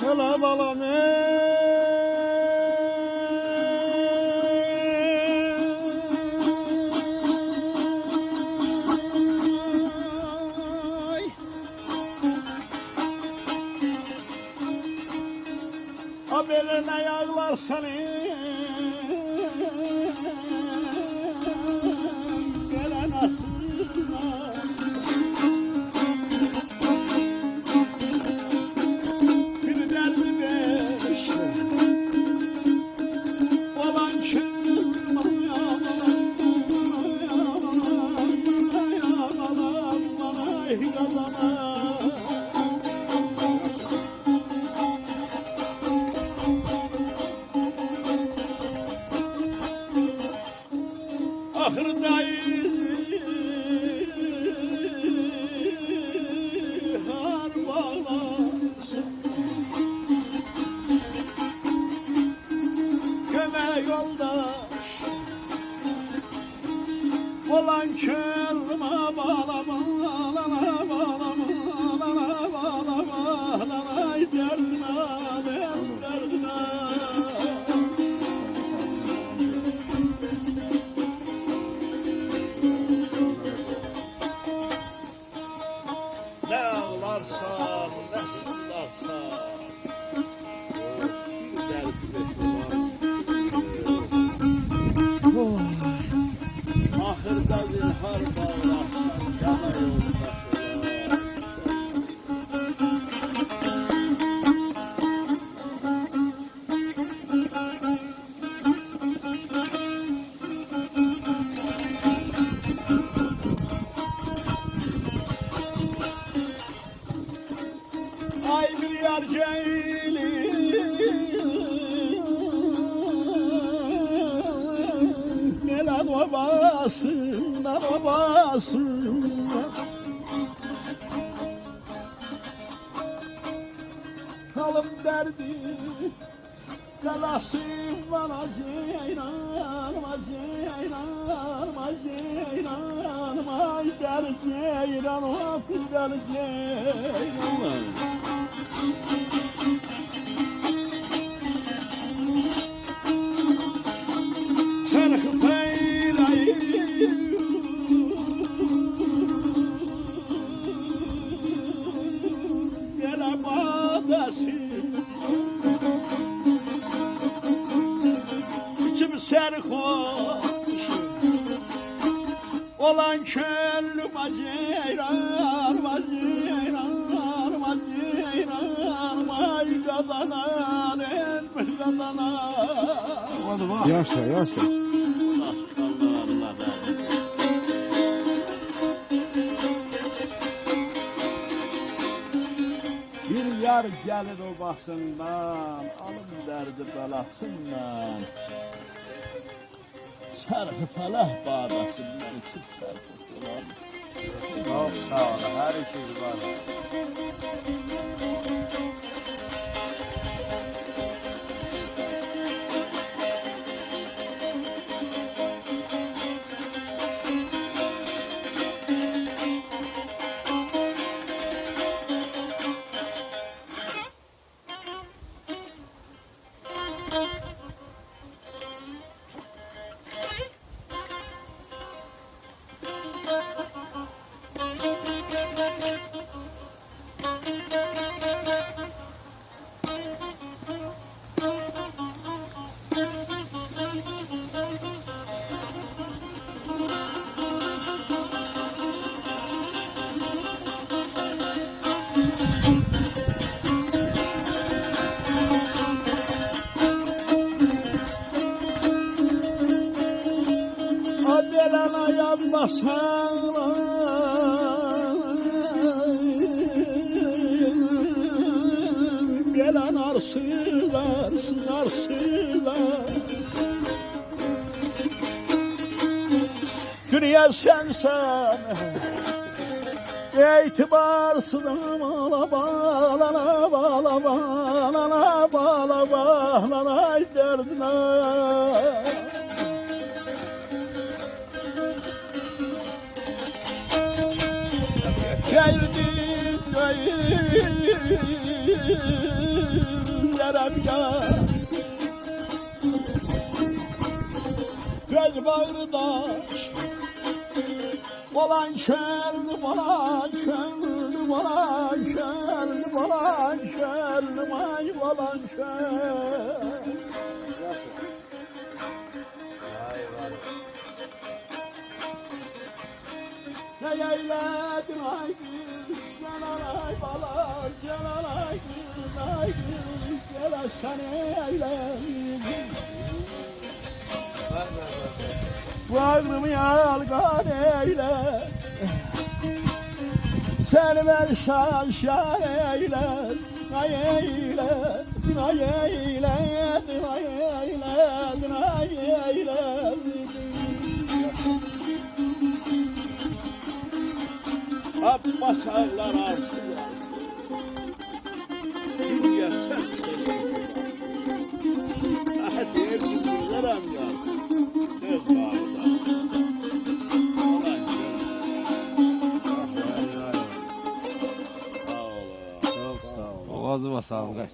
Hele balam ey. A beline yağlar seni gelen asıllar. Bir derdi beş olan çırma ahırdayız har bağlarsın köme yoldaş olan çırma bağlama derdine derdine. Ne ağlarsan, ne sınlarsan ahırda zinhar bağlarsan yana yolda. Ay bir yar ceylin neler babasından babasından kalım derdi kalası bana ceylanıma ceylanıma ceylanıma der ceylanıma der ceylanıma. Şarkı peyrayı gele badası içim serhoş olan köllüme ceylanıma ceylanıma ceylanıma cadana cadana. Yaşa yaşa. Bir yar gelir obasından, alın derdi belasından. Sarı falah bağdasından içip sarkıp duran. Çok sağ ol. Her şey var. Belana yanmasanlar belan arsılar sınarsılar. Dünya sen itibarsız bağla bağlana bağla bağlana bağla bağlana derdine. Geldim biraz göz bağrıdaş olan çöldüm olan çöldüm olan çöldüm olan çöldüm ay olan çöldüm. Ne eyledin ay gül, Celalay balar, Celalay gül, ay gül, Celal seni eyledin. Varlığımı yalgan eyle, seni ben şan şan eyle, ay eyle, ay eyle, ay eyle, ay eyle. Abbas ağlar artılar, dünya sen seviyorsun. Ah diye güzel amca, söz bağırda. Boğazıma sağlık.